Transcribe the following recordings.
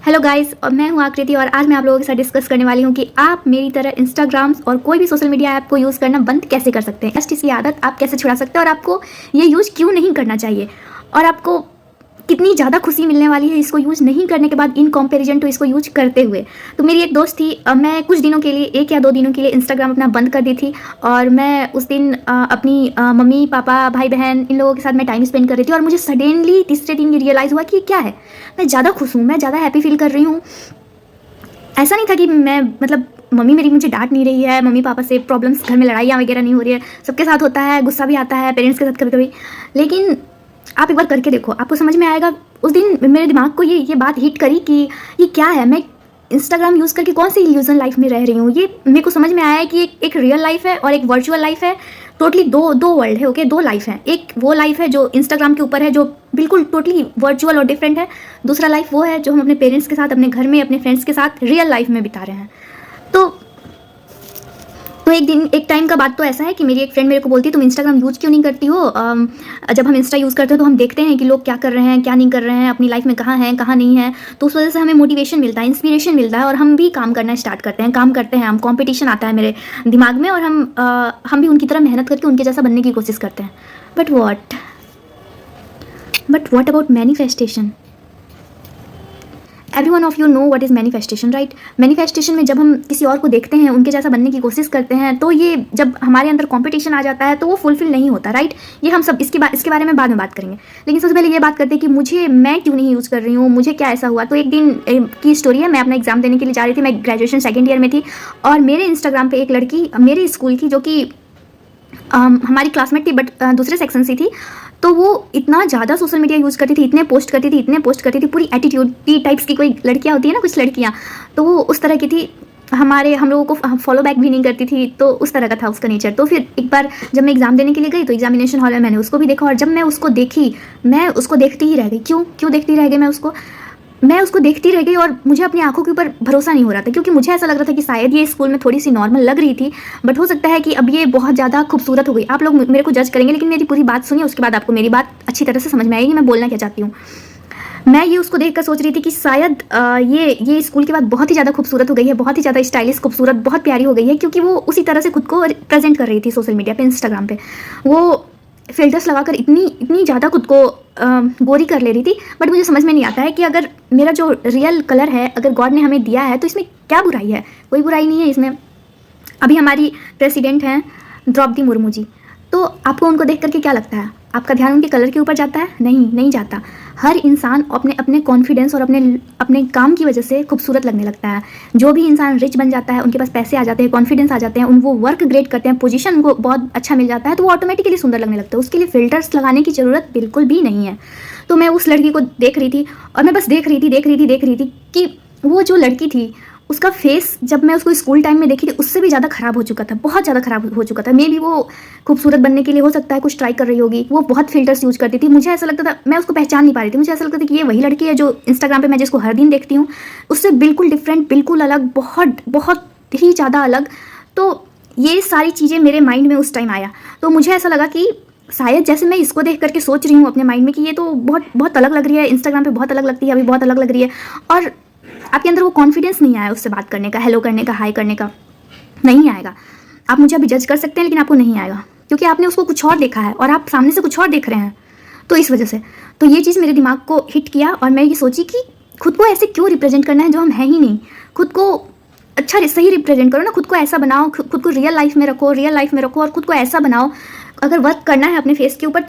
Hello guys, और मैं हूं आकृति और आज मैं आप लोगों के साथ डिस्कस करने वाली हूं कि आप मेरी तरह इंस्टाग्राम और कोई भी सोशल मीडिया ऐप को यूज़ करना बंद कैसे कर सकते हैं। जस्ट इसकी आदत आप कैसे छुड़ा सकते हैं और आपको ये यूज़ क्यों नहीं करना चाहिए और आपको कितनी ज़्यादा खुशी मिलने वाली है इसको यूज़ नहीं करने के बाद इन कंपैरिजन टू इसको यूज करते हुए। तो मेरी एक दोस्त थी, मैं कुछ दिनों के लिए 1 या 2 दिनों के लिए इंस्टाग्राम अपना बंद कर दी थी और मैं उस दिन अपनी मम्मी पापा भाई बहन इन लोगों के साथ मैं टाइम स्पेंड कर रही थी और मुझे सडनली तीसरे दिन ये रियलाइज़ हुआ कि ये क्या है। मैं ज़्यादा खुश हूँ, मैं ज़्यादा हैप्पी फील कर रही हूँ। ऐसा नहीं था कि मैं मम्मी मेरी मुझे डांट नहीं रही है, मम्मी पापा से प्रॉब्लम्स घर में लड़ाइयाँ वगैरह नहीं हो रही है। सबके साथ होता है, गुस्सा भी आता है पेरेंट्स के साथ कभी कभी, लेकिन आप एक बार करके देखो, आपको समझ में आएगा। उस दिन मेरे दिमाग को ये बात हिट करी कि ये क्या है, मैं इंस्टाग्राम यूज़ करके कौन सी इल्यूजन लाइफ में रह रही हूँ। ये मेरे को समझ में आया है कि एक रियल लाइफ है और एक वर्चुअल लाइफ है। टोटली दो वर्ल्ड है, ओके, 2 लाइफ है। एक वो लाइफ है जो इंस्टाग्राम के ऊपर है, जो बिल्कुल टोटली वर्चुअल और डिफरेंट है। दूसरा लाइफ वो है जो हम अपने पेरेंट्स के साथ, अपने घर में, अपने फ्रेंड्स के साथ रियल लाइफ में बिता रहे हैं। तो एक टाइम का बात तो ऐसा है कि मेरी एक फ्रेंड मेरे को बोलती है तुम इंस्टाग्राम यूज़ क्यों नहीं करती हो। जब हम इंस्टा यूज़ करते हैं तो हम देखते हैं कि लोग क्या कर रहे हैं, क्या नहीं कर रहे हैं, अपनी लाइफ में कहाँ हैं, कहाँ नहीं है। तो उस वजह से हमें मोटिवेशन मिलता है, इंस्पिरेशन मिलता है और हम भी काम करना स्टार्ट करते हैं, काम करते हैं हम। कॉम्पिटिशन आता है मेरे दिमाग में और हम भी उनकी तरह मेहनत करके उनके जैसा बनने की कोशिश करते हैं। But what about manifestation? Every one of you know what is manifestation, right? Manifestation में जब हम किसी और को देखते हैं, उनके जैसा बनने की कोशिश करते हैं, तो ये जब हमारे अंदर कंपटीशन आ जाता है तो वो फुलफिल नहीं होता, राइट? ये हम सब इसके बारे में बाद में बात करेंगे, लेकिन सबसे पहले ये बात करते हैं कि मैं क्यों नहीं यूज़ कर रही हूँ, मुझे क्या ऐसा हुआ। तो एक दिन की स्टोरी है, मैं अपना एग्जाम देने के लिए जा रही थी, मैं ग्रेजुएशन 2nd ईयर में थी और मेरे इंस्टाग्राम पर एक लड़की मेरे स्कूल की, जो कि हमारी क्लासमेट थी बट दूसरे सेक्शन से थी, तो वो इतना ज़्यादा सोशल मीडिया यूज़ करती थी, इतने पोस्ट करती थी, पूरी एटीट्यूड टी टाइप्स की। कोई लड़कियाँ होती है ना, कुछ लड़कियाँ, तो वो उस तरह की थी। हम लोगों को फॉलो बैक भी नहीं करती थी, तो उस तरह का था उसका नेचर। तो फिर एक बार जब मैं एग्ज़ाम देने के लिए गई तो एग्जामिनेशन हॉल में मैंने उसको भी देखा और जब मैं उसको देखी, मैं उसको देखती ही रह गई। क्यों देखती रह गई मैं उसको देखती रह गई और मुझे अपनी आंखों के ऊपर भरोसा नहीं हो रहा था, क्योंकि मुझे ऐसा लग रहा था कि शायद ये स्कूल में थोड़ी सी नॉर्मल लग रही थी, बट हो सकता है कि अब ये बहुत ज़्यादा खूबसूरत हो गई। आप लोग मेरे को जज करेंगे, लेकिन मेरी पूरी बात सुनिए, उसके बाद आपको मेरी बात अच्छी तरह से समझ में आएगी मैं बोलना क्या चाहती हूँ। मैं ये उसको देखकर सोच रही थी कि शायद ये स्कूल के बाद बहुत ही ज़्यादा खूबसूरत हो गई है, बहुत ही ज़्यादा स्टाइलिश, खूबसूरत, बहुत प्यारी हो गई है, क्योंकि वो उसी तरह से खुद को प्रेजेंट कर रही थी सोशल मीडिया पे, इंस्टाग्राम पे। वो फिल्टर्स लगाकर इतनी ज़्यादा खुद को गोरी कर ले रही थी। बट मुझे समझ में नहीं आता है कि अगर मेरा जो रियल कलर है, अगर गॉड ने हमें दिया है, तो इसमें क्या बुराई है? कोई बुराई नहीं है इसमें। अभी हमारी प्रेसिडेंट हैं द्रौपदी मुर्मू जी, तो आपको उनको देख करके क्या लगता है? आपका ध्यान उनके कलर के ऊपर जाता है? नहीं जाता। हर इंसान अपने कॉन्फिडेंस और अपने काम की वजह से खूबसूरत लगने लगता है। जो भी इंसान रिच बन जाता है, उनके पास पैसे आ जाते हैं, कॉन्फिडेंस आ जाते हैं, वो वर्क ग्रेट करते हैं, पोजीशन उनको बहुत अच्छा मिल जाता है, तो वो ऑटोमेटिकली सुंदर लगने लगता है। उसके लिए फिल्टर्स लगाने की ज़रूरत बिल्कुल भी नहीं है। तो मैं उस लड़की को देख रही थी और मैं बस देख रही थी कि वो जो लड़की थी, उसका फेस जब मैं उसको स्कूल टाइम में देखी थी उससे भी ज़्यादा ख़राब हो चुका था, बहुत ज़्यादा ख़राब हो चुका था। मे बी वो खूबसूरत बनने के लिए हो सकता है कुछ ट्राई कर रही होगी, वो बहुत फिल्टर्स यूज़ करती थी। मुझे ऐसा लगता था, मैं उसको पहचान नहीं पा रही थी। मुझे ऐसा लगता था कि ये वही लड़की है जो इंस्टाग्राम पे मैं जिसको हर दिन देखती हूँ, उससे बिल्कुल डिफरेंट, बिल्कुल अलग, बहुत ही ज़्यादा अलग। तो ये सारी चीज़ें मेरे माइंड में उस टाइम आया। तो मुझे ऐसा लगा कि शायद जैसे मैं इसको देख करके सोच रही हूँ अपने माइंड में कि ये तो बहुत अलग लग रही है, इंस्टाग्राम पे बहुत अलग लगती है, अभी बहुत अलग लग रही है, और आपके अंदर वो कॉन्फिडेंस नहीं आया उससे बात करने का, हेलो करने का, हाई करने का, नहीं आएगा। आप मुझे अभी जज कर सकते हैं, लेकिन आपको नहीं आएगा, क्योंकि आपने उसको कुछ और देखा है और आप सामने से कुछ और देख रहे हैं। तो इस वजह से तो ये चीज़ मेरे दिमाग को हिट किया और मैं ये सोची कि खुद को ऐसे क्यों रिप्रेजेंट करना है जो हम हैं ही नहीं। खुद को अच्छा सही रिप्रेजेंट करो ना, खुद को ऐसा बनाओ, खुद को रियल लाइफ में रखो और खुद को ऐसा बनाओ। अगर वर्क करना है अपने फेस के ऊपर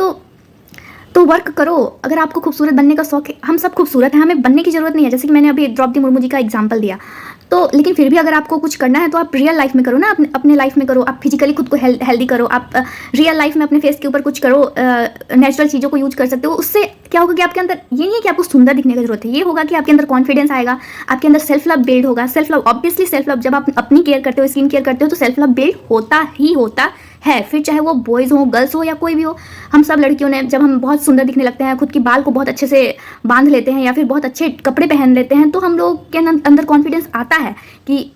तो वर्क करो। अगर आपको खूबसूरत बनने का शौक है, हम सब खूबसूरत हैं, हमें बनने की ज़रूरत नहीं है। जैसे कि मैंने अभी द्रौपदी मुर्मू जी का एग्जांपल दिया, तो लेकिन फिर भी अगर आपको कुछ करना है तो आप रियल लाइफ में करो ना, अपने लाइफ में करो। आप फिजिकली खुद को हेल्दी करो, आप रियल लाइफ में अपने फेस के ऊपर कुछ करो, नेचुरल चीज़ों को यूज कर सकते हो। उससे क्या होगा कि आपके अंदर ये नहीं है कि आपको सुंदर दिखने की जरूरत है, ये होगा कि आपके अंदर कॉन्फिडेंस आएगा, आपके अंदर सेल्फ लव बिल्ड होगा। Self love, obviously self love, जब आप अपनी केयर करते हो, स्किन केयर करते हो, तो सेल्फ लव बिल्ड होता ही होता है। फिर चाहे वो बॉयज़ हो, गर्ल्स हो या कोई भी हो, हम सब लड़कियों ने, जब हम बहुत सुंदर दिखने लगते हैं, खुद की बाल को बहुत अच्छे से बांध लेते हैं या फिर बहुत अच्छे कपड़े पहन लेते हैं, तो हम लोग के अंदर कॉन्फिडेंस आता है कि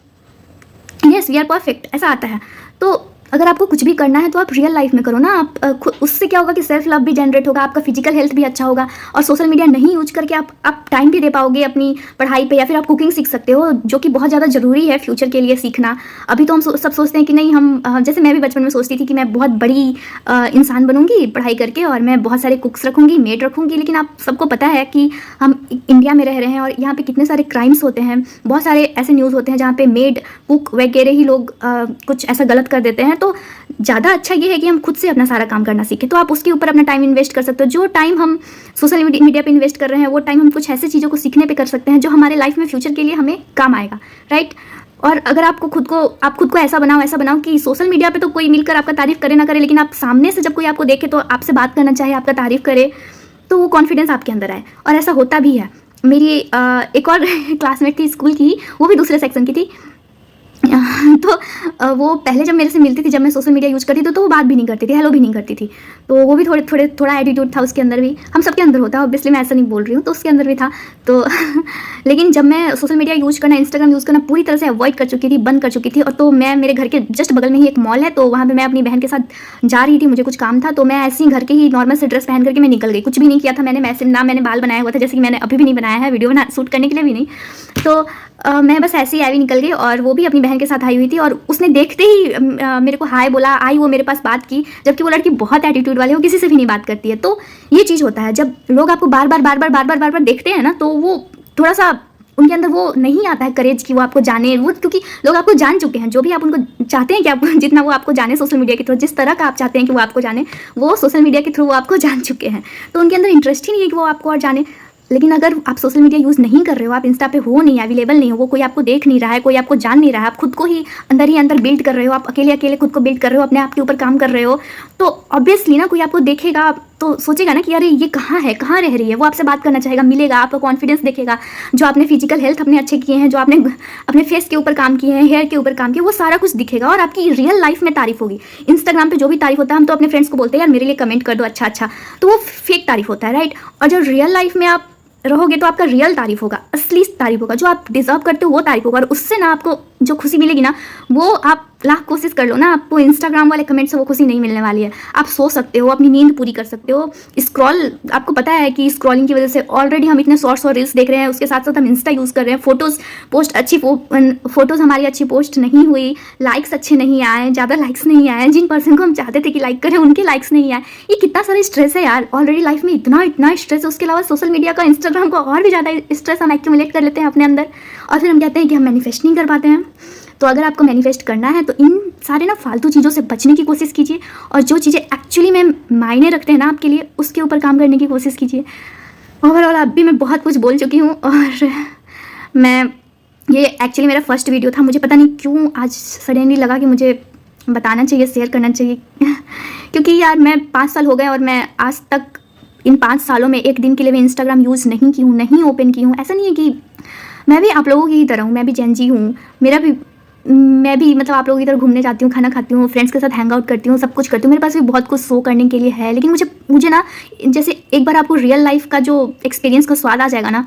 यस वी आर परफेक्ट, ऐसा आता है। तो अगर आपको कुछ भी करना है तो आप रियल लाइफ में करो ना। आप उससे क्या होगा कि सेल्फ लव भी जनरेट होगा, आपका फिजिकल हेल्थ भी अच्छा होगा, और सोशल मीडिया नहीं यूज करके आप टाइम भी दे पाओगे अपनी पढ़ाई पे, या फिर आप कुकिंग सीख सकते हो, जो कि बहुत ज़्यादा ज़रूरी है फ्यूचर के लिए सीखना। अभी तो हम सब सोचते हैं कि नहीं, हम जैसे मैं भी बचपन में सोचती थी कि मैं बहुत बड़ी इंसान बनूंगी पढ़ाई करके, और मैं बहुत सारे कुक्स रखूंगी, मेड रखूंगी। लेकिन आप सबको पता है कि हम इंडिया में रह रहे हैं और यहाँ पे कितने सारे क्राइम्स होते हैं, बहुत सारे ऐसे न्यूज़ होते हैं जहाँ पे मेड कुक वगैरह ही लोग कुछ ऐसा गलत कर देते हैं। तो ज़्यादा अच्छा ये है कि हम खुद से अपना सारा काम करना सीखें। तो आप उसके ऊपर अपना टाइम इन्वेस्ट कर सकते हो। जो टाइम हम सोशल मीडिया पे इन्वेस्ट कर रहे हैं, वो टाइम हम कुछ ऐसी चीज़ों को सीखने पे कर सकते हैं जो हमारे लाइफ में फ्यूचर के लिए हमें काम आएगा, राइट। और अगर आपको खुद को ऐसा बनाओ कि सोशल मीडिया पे तो कोई मिलकर आपका तारीफ करे ना करे, लेकिन आप सामने से जब कोई आपको देखे तो आपसे बात करना चाहे, आपका तारीफ करे, तो वो कॉन्फिडेंस आपके अंदर आए। और ऐसा होता भी है। मेरी एक और क्लासमेट थी स्कूल की, वो भी दूसरे सेक्शन की थी। तो वो पहले जब मेरे से मिलती थी, जब मैं सोशल मीडिया यूज़ करती थी, तो वो बात भी नहीं करती थी, हेलो भी नहीं करती थी। तो वो भी थोड़ा एटीट्यूड था उसके अंदर भी, हम सबके अंदर होता है ऑब्वियसली, मैं ऐसा नहीं बोल रही हूँ, तो उसके अंदर भी था। तो लेकिन जब मैं सोशल मीडिया यूज़ करना, इंस्टाग्राम यूज़ करना पूरी तरह से अवॉइड कर चुकी थी, बंद कर चुकी थी। और तो मैं, मेरे घर के जस्ट बगल में ही एक मॉल है, तो वहाँ पर मैं अपनी बहन के साथ जा रही थी, मुझे कुछ काम था, तो मैं ऐसे ही घर के ही नॉर्मल से ड्रेस पहन करके मैं निकल गई। कुछ भी नहीं किया था मैंने, मैंने बाल बनाया हुआ था, जैसे कि मैंने अभी भी नहीं बनाया है, वीडियो शूट करने के लिए भी नहीं। तो मैं बस ऐसे ही आई निकल गई, और वो भी अपनी बहन के साथ आई हुई थी, और उसने देखते ही मेरे को हाय बोला, आई वो मेरे पास बात की, जबकि वो लड़की बहुत एटीट्यूड वाली, वो किसी से भी नहीं बात करती है। तो ये चीज़ होता है, जब लोग आपको बार बार देखते हैं ना, तो वो थोड़ा सा उनके अंदर वो नहीं आता है करेज कि वो आपको जाने, वो क्योंकि लोग आपको जान चुके हैं। जो भी आप उनको चाहते हैं कि आप जितना वो आपको जाने सोशल मीडिया के थ्रू, जिस तरह का आप चाहते हैं कि वो आपको जाने, वो सोशल मीडिया के थ्रू वो आपको जान चुके हैं। तो उनके अंदर इंटरेस्ट ही नहीं है कि वो आपको और जाने। लेकिन अगर आप सोशल मीडिया यूज़ नहीं कर रहे हो, आप इंस्टा पे हो नहीं, अवेलेबल नहीं हो, वो कोई आपको देख नहीं रहा है, कोई आपको जान नहीं रहा है, आप खुद को ही अंदर बिल्ड कर रहे हो, आप अकेले खुद को बिल्ड कर रहे हो, अपने आप के ऊपर काम कर रहे हो, तो ऑब्वियसली ना कोई आपको देखेगा तो सोचेगा ना कि अरे ये कहाँ है, कहाँ रह रही है, वो आपसे बात करना चाहेगा, मिलेगा, आपका कॉन्फिडेंस देखेगा, जो आपने फिजिकल हेल्थ अपने अच्छे किए हैं, जो आपने अपने फेस के ऊपर काम किए हैं, हेयर के ऊपर काम किए, वो सारा कुछ दिखेगा और आपकी रियल लाइफ में तारीफ होगी। इंस्टाग्राम पे जो भी तारीफ होता है, हम तो अपने फ्रेंड्स को बोलते हैं यार मेरे लिए कमेंट कर दो अच्छा, तो वो फेक तारीफ होता है, राइट। और जब रियल लाइफ में आप रहोगे तो आपका रियल तारीफ होगा, असली तारीफ होगा, जो आप डिजर्व करते हो वो तारीफ होगा। और उससे ना आपको जो खुशी मिलेगी ना, वो आप लाख कोशिश कर लो ना, आपको इंस्टाग्राम वाले कमेंट से वो खुशी नहीं मिलने वाली है। आप सो सकते हो, अपनी नींद पूरी कर सकते हो। स्क्रॉल, आपको पता है कि स्क्रॉलिंग की वजह से ऑलरेडी हम इतने शॉर्ट्स और रील्स देख रहे हैं, उसके साथ साथ हम इंस्टा यूज़ कर रहे हैं। फोटोज़ हमारी अच्छी पोस्ट नहीं हुई, लाइक्स अच्छे नहीं आए, ज़्यादा लाइक्स नहीं आए, जिन पर्सन को हम चाहते थे कि लाइक करें उनके लाइक्स नहीं आए। ये कितना सारा स्ट्रेस है यार, ऑलरेडी लाइफ में इतना स्ट्रेस है। उसके अलावा सोशल मीडिया का, इंस्टाग्राम का और भी ज़्यादा स्ट्रेस हम एक्यूमुलेट कर लेते हैं अपने अंदर, और फिर हम कहते हैं कि हम मैनिफेस्ट नहीं कर पाते हैं। तो अगर आपको मैनिफेस्ट करना है तो इन सारे ना फालतू चीज़ों से बचने की कोशिश कीजिए, और जो चीज़ें एक्चुअली में मायने रखते हैं ना आपके लिए, उसके ऊपर काम करने की कोशिश कीजिए। ओवरऑल अभी मैं बहुत कुछ बोल चुकी हूँ, और ये एक्चुअली मेरा फर्स्ट वीडियो था। मुझे पता नहीं क्यों आज सडनली लगा कि मुझे बताना चाहिए, शेयर करना चाहिए क्योंकि यार मैं 5 साल हो गए और मैं आज तक इन 5 सालों में एक दिन के लिए भी इंस्टाग्राम यूज़ नहीं की हूँ, नहीं ओपन की हूँ। ऐसा नहीं है कि मैं भी आप लोगों की तरह हूँ, मैं भी जेन जी हूँ, मैं भी मतलब आप लोगों की तरह घूमने जाती हूँ, खाना खाती हूँ, फ्रेंड्स के साथ हैंग आउट करती हूँ, सब कुछ करती हूँ। मेरे पास भी बहुत कुछ शो करने के लिए है, लेकिन मुझे ना, जैसे एक बार आपको रियल लाइफ का जो एक्सपीरियंस का स्वाद आ जाएगा ना,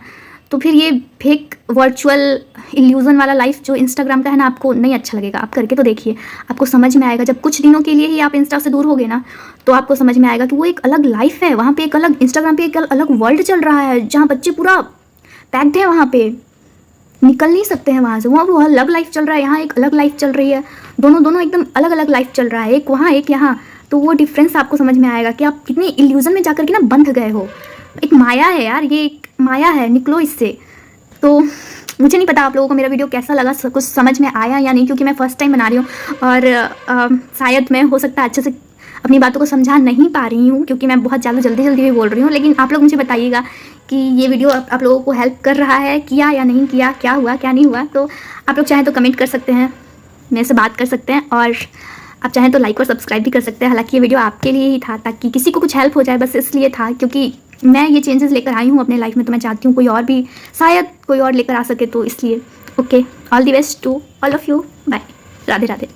तो फिर ये फेक वर्चुअल इल्यूज़न वाला लाइफ जो इंस्टाग्राम का है ना, आपको नहीं अच्छा लगेगा। आप करके तो देखिए, आपको समझ में आएगा। जब कुछ दिनों के लिए ही आप इंस्टा से दूर होगे ना, तो आपको समझ में आएगा कि वो एक अलग लाइफ है, वहाँ पे एक अलग, इंस्टाग्राम पे एक अलग वर्ल्ड चल रहा है, जहाँ बच्चे पूरा पैक्ड है, वहाँ पे निकल नहीं सकते हैं वहाँ से। वहाँ वो अलग लाइफ चल रहा है, यहाँ एक अलग लाइफ चल रही है, दोनों एकदम अलग अलग लाइफ चल रहा है, एक वहाँ एक यहाँ। तो वो डिफरेंस आपको समझ में आएगा कि आप कितने इल्यूज़न में जाकर के ना बंध गए हो। एक माया है यार, ये एक माया है, निकलो इससे। तो मुझे नहीं पता आप लोगों को मेरा वीडियो कैसा लगा, कुछ समझ में आया या नहीं, क्योंकि मैं फर्स्ट टाइम बना रही हूँ, और शायद मैं हो सकता है अच्छे से अपनी बातों को समझा नहीं पा रही हूँ, क्योंकि मैं बहुत ज़्यादा जल्दी भी बोल रही हूँ। लेकिन आप लोग मुझे बताइएगा कि ये वीडियो आप लोगों को हेल्प कर रहा है, किया या नहीं किया, क्या हुआ क्या नहीं हुआ। तो आप लोग चाहें तो कमेंट कर सकते हैं, मेरे से बात कर सकते हैं, और आप चाहें तो लाइक और सब्सक्राइब भी कर सकते हैं। हालांकि ये वीडियो आपके लिए ही था, ताकि किसी को कुछ हेल्प हो जाए, बस इसलिए था, क्योंकि मैं ये चेंजेस लेकर आई हूँ अपने लाइफ में, तो मैं चाहती हूँ कोई और भी शायद कोई और लेकर आ सके, तो इसलिए। Okay, all the best to all of you, bye, Radhe Radhe.